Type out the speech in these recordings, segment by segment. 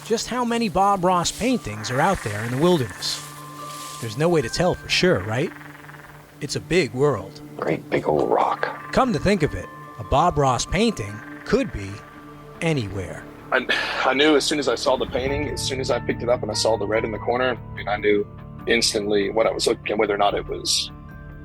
Just how many Bob Ross paintings are out there in the wilderness? There's no way to tell for sure, right? It's a big world. Great big old rock. Come to think of it, a Bob Ross painting could be anywhere. I knew as soon as I saw the painting, as soon as I picked it up and I saw the red in the corner, I knew instantly what I was looking at, whether or not it was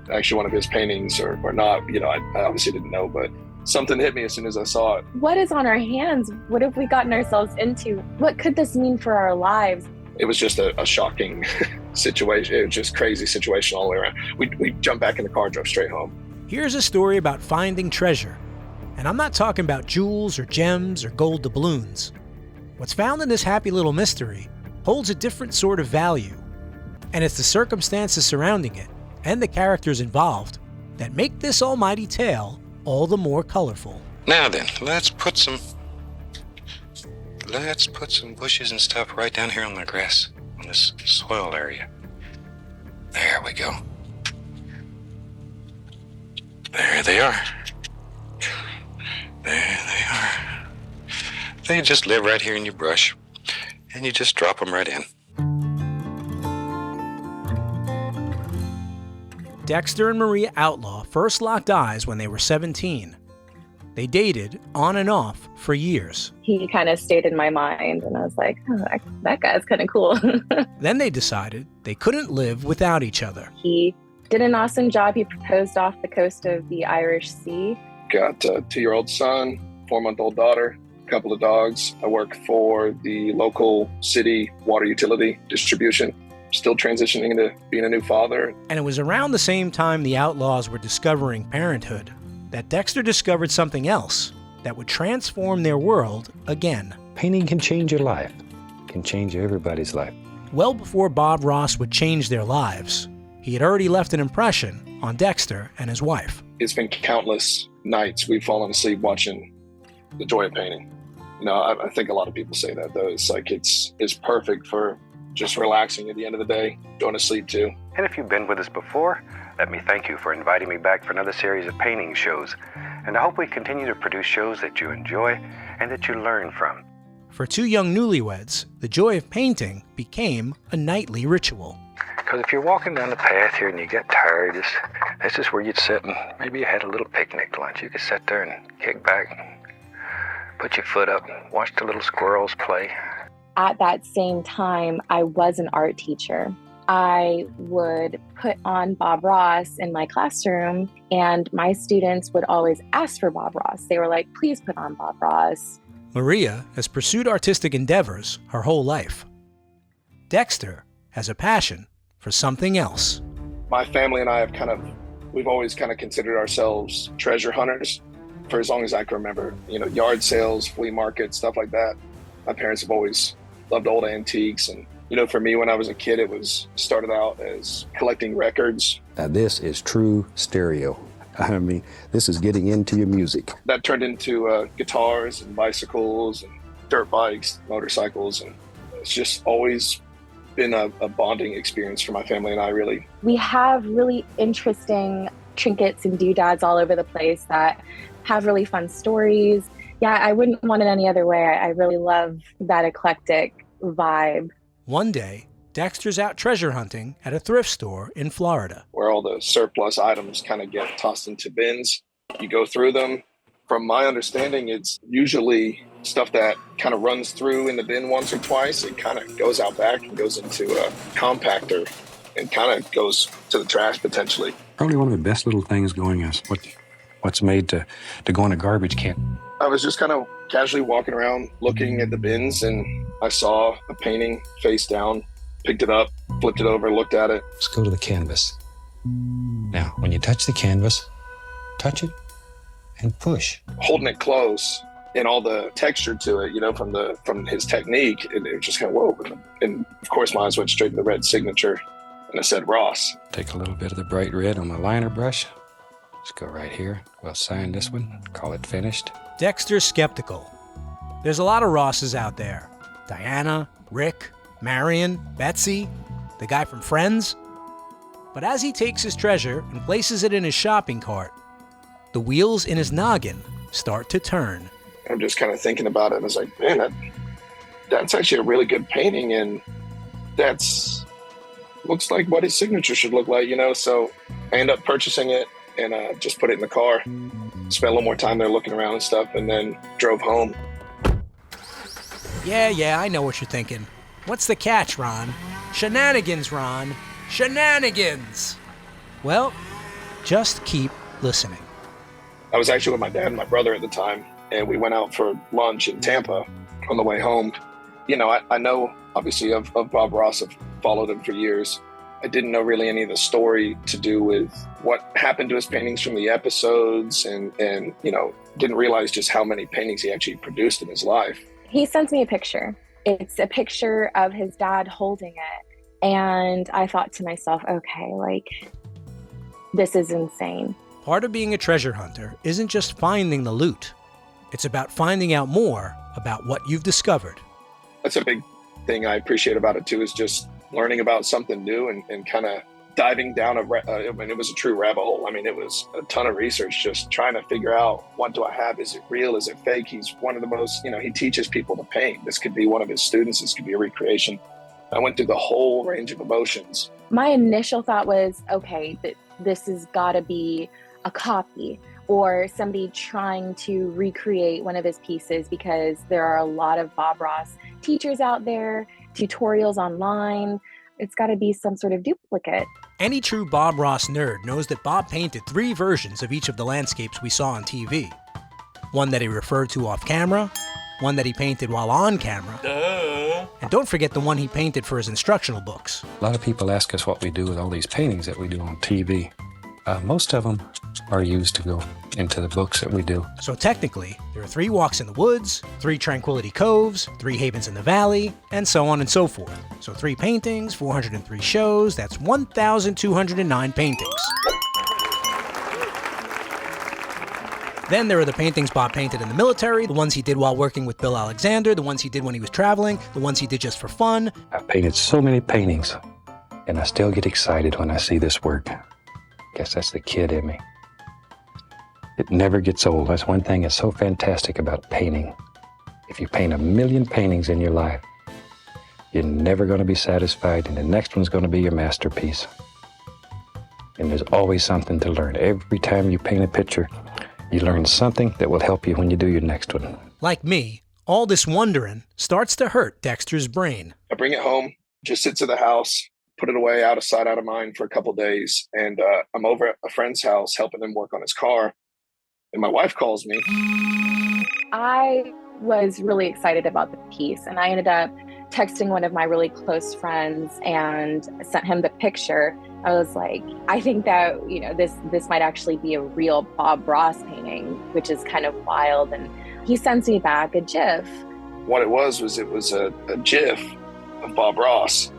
actually one of his paintings or not. I obviously didn't know, but something hit me as soon as I saw it. What is on our hands? What have we gotten ourselves into? What could this mean for our lives? It was just a shocking situation. It was just crazy situation all the way around. We jumped back in the car, drove straight home. Here's a story about finding treasure. And I'm not talking about jewels or gems or gold doubloons. What's found in this happy little mystery holds a different sort of value. And it's the circumstances surrounding it and the characters involved that make this almighty tale all the more colorful. Now then, let's put some bushes and stuff right down here on the grass, on this soil area. There we go. There they are. There they are. They just live right here in your brush, and you just drop them right in. Dexter and Maria Outlaw first locked eyes when they were 17. They dated on and off for years. He kind of stayed in my mind, and I was like, oh, that guy's kind of cool. Then they decided they couldn't live without each other. He did an awesome job. He proposed off the coast of the Irish Sea. Got a 2-year-old son, 4-month-old daughter, a couple of dogs. I work for the local city water utility distribution. Still transitioning into being a new father. And it was around the same time the Outlaws were discovering parenthood that Dexter discovered something else that would transform their world again. Painting can change your life, can change everybody's life. Well before Bob Ross would change their lives, he had already left an impression on Dexter and his wife. It's been countless nights we've fallen asleep watching The Joy of Painting. I think a lot of people say that, though. It's like it's perfect for just relaxing at the end of the day, going to sleep too. And if you've been with us before, let me thank you for inviting me back for another series of painting shows. And I hope we continue to produce shows that you enjoy and that you learn from. For two young newlyweds, the joy of painting became a nightly ritual. Because if you're walking down the path here and you get tired, this is where you'd sit and maybe you had a little picnic lunch. You could sit there and kick back, put your foot up, watch the little squirrels play. At that same time, I was an art teacher. I would put on Bob Ross in my classroom, and my students would always ask for Bob Ross. They were like, please put on Bob Ross. Maria has pursued artistic endeavors her whole life. Dexter has a passion for something else. My family and I we've always considered ourselves treasure hunters for as long as I can remember. Yard sales, flea markets, stuff like that. My parents have always loved old antiques, and for me, when I was a kid, it started out as collecting records. Now this is true stereo. I mean, this is getting into your music. That turned into guitars and bicycles and dirt bikes, motorcycles, and it's just always been a bonding experience for my family and I, really. We have really interesting trinkets and doodads all over the place that have really fun stories. Yeah, I wouldn't want it any other way. I really love that eclectic vibe. One day, Dexter's out treasure hunting at a thrift store in Florida. Where all the surplus items get tossed into bins. You go through them. From my understanding, it's usually stuff that runs through in the bin once or twice. It goes out back and goes into a compactor and goes to the trash potentially. Probably one of the best little things going is what's made to go in a garbage can. I was just casually walking around looking at the bins, and I saw a painting face down, picked it up, flipped it over, looked at it. Let's go to the canvas. Now, when you touch the canvas, touch it and push. Holding it close and all the texture to it, from his technique, it was just whoa. And of course, my eyes went straight to the red signature, and I said Ross. Take a little bit of the bright red on my liner brush. Let's go right here. We'll sign this one, call it finished. Dexter's skeptical. There's a lot of Rosses out there. Diana, Rick, Marion, Betsy, the guy from Friends. But as he takes his treasure and places it in his shopping cart, the wheels in his noggin start to turn. I'm just thinking about it, and I was like, man, that's actually a really good painting, and that's looks like what his signature should look like, So I ended up purchasing it and just put it in the car. Spent a little more time there looking around and stuff, and then drove home. Yeah, I know what you're thinking. What's the catch, Ron? Shenanigans, Ron. Shenanigans! Well, just keep listening. I was actually with my dad and my brother at the time, and we went out for lunch in Tampa on the way home. I know, obviously, of Bob Ross. I've followed him for years. I didn't know really any of the story to do with what happened to his paintings from the episodes, and didn't realize just how many paintings he actually produced in his life. He sends me a picture. It's a picture of his dad holding it. And I thought to myself, okay, this is insane. Part of being a treasure hunter isn't just finding the loot. It's about finding out more about what you've discovered. That's a big thing I appreciate about it too, is just learning about something new and kind of diving down it was a true rabbit hole. It was a ton of research, just trying to figure out, what do I have? Is it real? Is it fake? He's one of the most, he teaches people to paint. This could be one of his students. This could be a recreation. I went through the whole range of emotions. My initial thought was, okay, this has got to be a copy or somebody trying to recreate one of his pieces, because there are a lot of Bob Ross teachers out there, tutorials online. It's got to be some sort of duplicate. Any true Bob Ross nerd knows that Bob painted 3 versions of each of the landscapes we saw on TV. One that he referred to off camera, one that he painted while on camera, and don't forget the one he painted for his instructional books. A lot of people ask us what we do with all these paintings that we do on TV. Most of them are used to go into the books that we do. So technically, there are 3 walks in the woods, 3 tranquility coves, 3 havens in the valley, and so on and so forth. So 3 paintings, 403 shows, that's 1,209 paintings. Then there are the paintings Bob painted in the military, the ones he did while working with Bill Alexander, the ones he did when he was traveling, the ones he did just for fun. I've painted so many paintings, and I still get excited when I see this work. Guess that's the kid in me. It never gets old. That's one thing that's so fantastic about painting. If you paint 1,000,000 paintings in your life, you're never going to be satisfied, and the next one's going to be your masterpiece. And there's always something to learn. Every time you paint a picture, you learn something that will help you when you do your next one. Like me, all this wondering starts to hurt Dexter's brain. I bring it home, just sits at the house, put it away, out of sight, out of mind for a couple of days. And I'm over at a friend's house helping him work on his car. And my wife calls me. I was really excited about the piece, and I ended up texting one of my really close friends and sent him the picture. I was like, I think that, this might actually be a real Bob Ross painting, which is kind of wild. And he sends me back a GIF. What it was a GIF of Bob Ross.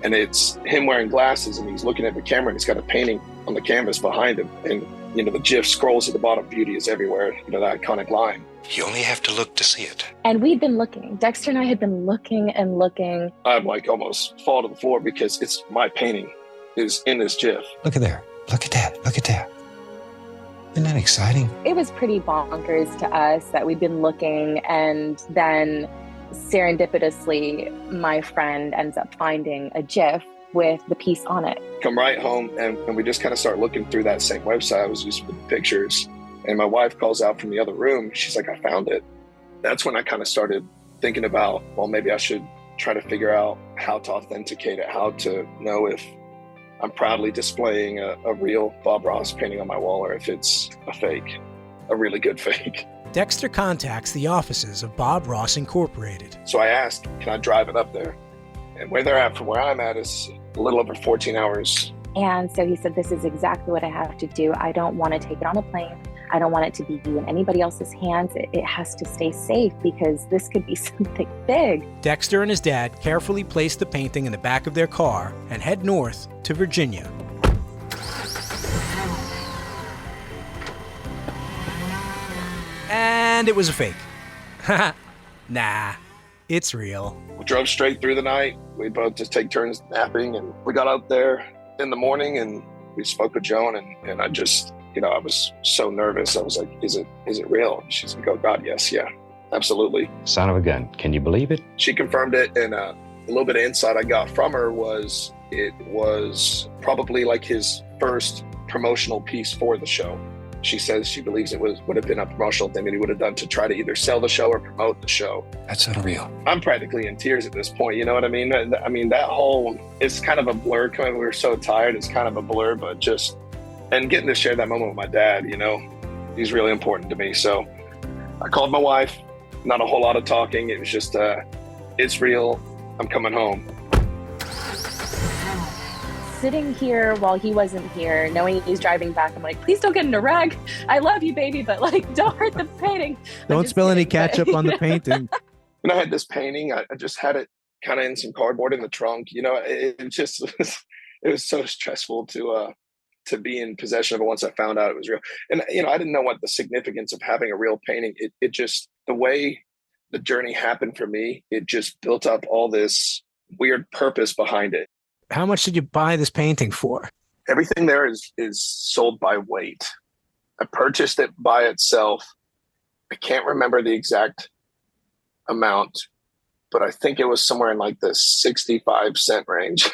And it's him wearing glasses, and he's looking at the camera, and he's got a painting on the canvas behind him. And, the GIF scrolls at the bottom, beauty is everywhere, the iconic line. You only have to look to see it. And we'd been looking. Dexter and I had been looking and looking. I'm almost fall to the floor, because it's my painting is in this GIF. Look at there. Look at that. Look at that. Isn't that exciting? It was pretty bonkers to us that we'd been looking, and then serendipitously, my friend ends up finding a GIF with the piece on it. Come right home, and we just kind of start looking through that same website I was using with the pictures. And my wife calls out from the other room. She's like, I found it. That's when I kind of started thinking about, well, maybe I should try to figure out how to authenticate it, how to know if I'm proudly displaying a real Bob Ross painting on my wall, or if it's a fake, a really good fake. Dexter contacts the offices of Bob Ross Incorporated. So I asked, can I drive it up there? And where they're at from where I'm at is a little over 14 hours. And so he said, this is exactly what I have to do. I don't want to take it on a plane. I don't want it to be in anybody else's hands. It has to stay safe, because this could be something big. Dexter and his dad carefully place the painting in the back of their car and head north to Virginia. And it was a fake. Nah, it's real. We drove straight through the night. We both just take turns napping, and we got out there in the morning, and we spoke with Joan, and I just, I was so nervous. I was like, is it real? She's like, oh God, yes, yeah. Absolutely. Son of a gun. Can you believe it? She confirmed it, and a little bit of insight I got from her was it was probably like his first promotional piece for the show. She says she believes it would have been a promotional thing that he would have done to try to either sell the show or promote the show. That's unreal. I'm practically in tears at this point. You know what I mean? I mean, that whole, it's kind of a blur. We were so tired. It's kind of a blur, but just, and getting to share that moment with my dad, you know, he's really important to me. So I called my wife, not a whole lot of talking. It was just, it's real. I'm coming home. Sitting here while he wasn't here, knowing he's driving back, I'm like, please don't get in a wreck. I love you, baby, but like, don't hurt the painting. Don't spill any ketchup on the painting. When I had this painting, I just had it kind of in some cardboard in the trunk. You know, it just it was so stressful to be in possession of it once I found out it was real. And you know, I didn't know what the significance of having a real painting. It just, the way the journey happened for me, it just built up all this weird purpose behind it. How much did you buy this painting for? Everything there is sold by weight. I purchased it by itself. I can't remember the exact amount, but I think it was somewhere in like the 65-cent range.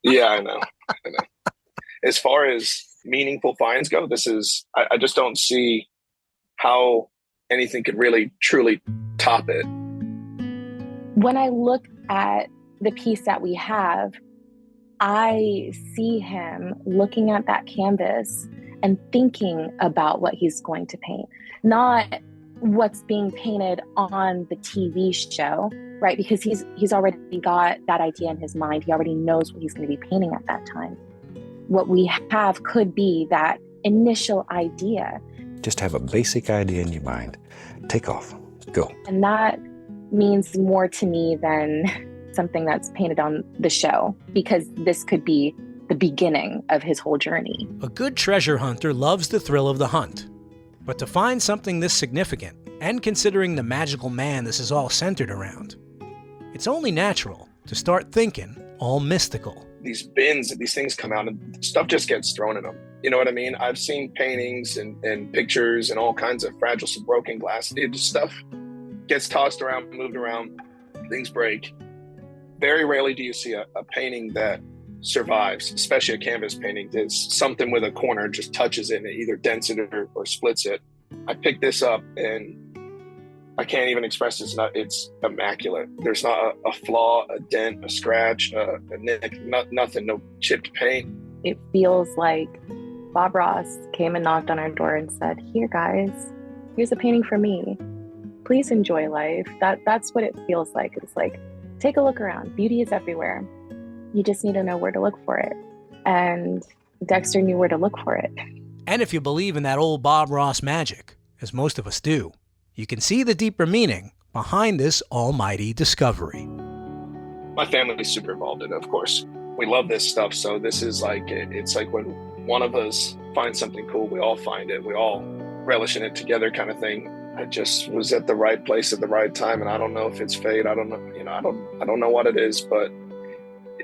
Yeah, I know. As far as meaningful finds go, I just don't see how anything could really truly top it. When I look at the piece that we have, I see him looking at that canvas and thinking about what he's going to paint, not what's being painted on the TV show, right? Because he's already got that idea in his mind. He already knows what he's going to be painting at that time. What we have could be that initial idea. Just have a basic idea in your mind. Take off. Go. And that means more to me than something that's painted on the show, because this could be the beginning of his whole journey. A good treasure hunter loves the thrill of the hunt. But to find something this significant, and considering the magical man this is all centered around, it's only natural to start thinking all mystical. These bins, these things come out and stuff just gets thrown in them. You know what I mean? I've seen paintings and pictures and all kinds of fragile, some broken glass. Just stuff gets tossed around, moved around, things break. Very rarely do you see a painting that survives, especially a canvas painting. There's something with a corner just touches it and it either dents it or splits it. I picked this up and I can't even express this. It's immaculate. There's not a flaw, a dent, a scratch, a nick, nothing, no chipped paint. It feels like Bob Ross came and knocked on our door and said, here guys, here's a painting for me. Please enjoy life. That's what it feels like. It's like, take a look around. Beauty is everywhere. You just need to know where to look for it. And Dexter knew where to look for it. And if you believe in that old Bob Ross magic, as most of us do, you can see the deeper meaning behind this almighty discovery. My family's super involved in it, of course. We love this stuff, so this is like, it's like when one of us finds something cool, we all find it. We all relish in it together kind of thing. I just was at the right place at the right time, and I don't know if it's fate. I don't know, I don't know what it is, but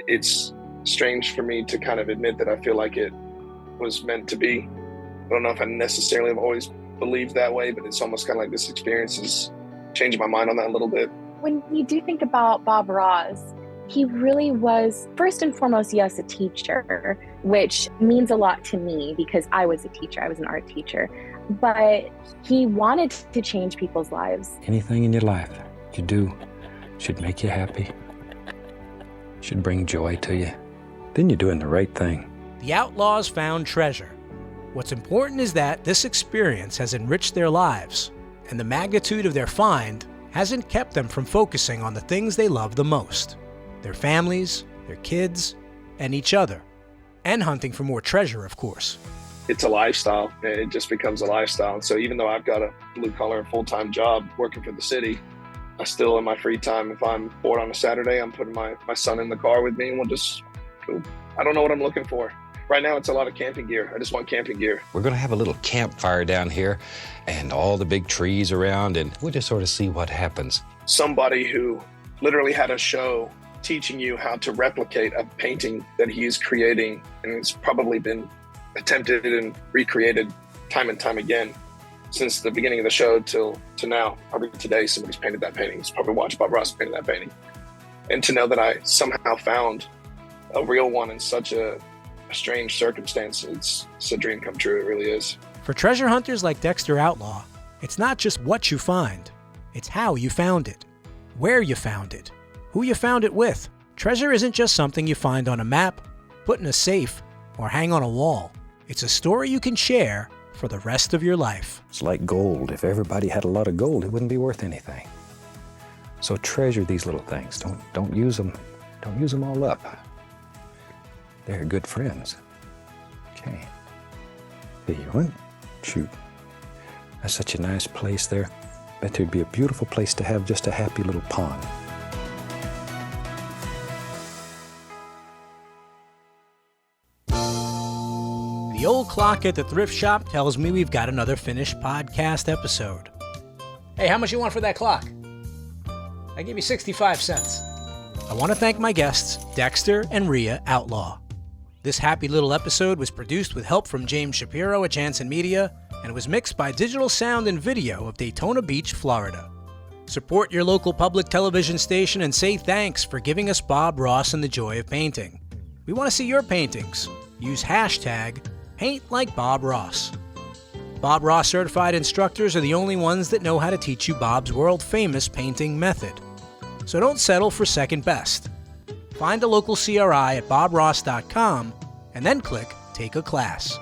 it's strange for me to kind of admit that I feel like it was meant to be. I don't know if I necessarily have always believed that way, but it's almost kind of like this experience is changing my mind on that a little bit. When you do think about Bob Ross, he really was, first and foremost, yes, a teacher, which means a lot to me because I was a teacher. I was an art teacher. But he wanted to change people's lives. Anything in your life you do should make you happy, should bring joy to you. Then you're doing the right thing. The outlaws found treasure. What's important is that this experience has enriched their lives, and the magnitude of their find hasn't kept them from focusing on the things they love the most: their families, their kids, and each other. And hunting for more treasure, of course. It's a lifestyle. It just becomes a lifestyle. And so even though I've got a blue-collar full-time job working for the city, I still, in my free time, if I'm bored on a Saturday, I'm putting my son in the car with me and we'll just go. I don't know what I'm looking for. Right now, it's a lot of camping gear. I just want camping gear. We're going to have a little campfire down here and all the big trees around, and we'll just sort of see what happens. Somebody who literally had a show teaching you how to replicate a painting that he is creating, and it's probably been attempted and recreated time and time again. since the beginning of the show to now. Probably today, somebody's painted that painting. It's probably watched Bob Ross painted that painting. And to know that I somehow found a real one in such a strange circumstance, it's a dream come true. It really is. For treasure hunters like Dexter Outlaw, it's not just what you find, it's how you found it, where you found it, who you found it with. Treasure isn't just something you find on a map, put in a safe, or hang on a wall. It's a story you can share for the rest of your life. It's like gold. If everybody had a lot of gold, it wouldn't be worth anything. So treasure these little things. Don't use them. Don't use them all up. They're good friends. Okay. There you went. Shoot. That's such a nice place there. Bet there'd be a beautiful place to have just a happy little pond. The old clock at the thrift shop tells me we've got another finished podcast episode. Hey, how much you want for that clock? I give you 65 cents. I want to thank my guests, Dexter and Rhea Outlaw. This happy little episode was produced with help from James Shapiro at Jansen Media, and was mixed by Digital Sound and Video of Daytona Beach, Florida. Support your local public television station and say thanks for giving us Bob Ross and the joy of painting. We want to see your paintings. Use hashtag #PaintLikeBobRoss. Bob Ross certified instructors are the only ones that know how to teach you Bob's world-famous painting method. So don't settle for second best. Find a local CRI at bobross.com and then click Take a Class.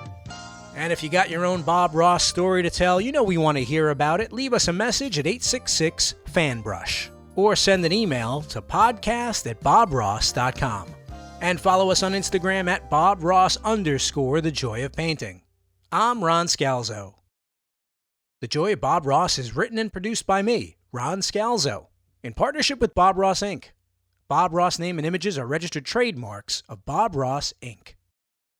And if you got your own Bob Ross story to tell, you know we want to hear about it. Leave us a message at 866-FANBRUSH or send an email to podcast@bobross.com. And follow us on Instagram at BobRoss_The Joy of Painting. I'm Ron Scalzo. The Joy of Bob Ross is written and produced by me, Ron Scalzo, in partnership with Bob Ross, Inc. Bob Ross name and images are registered trademarks of Bob Ross, Inc.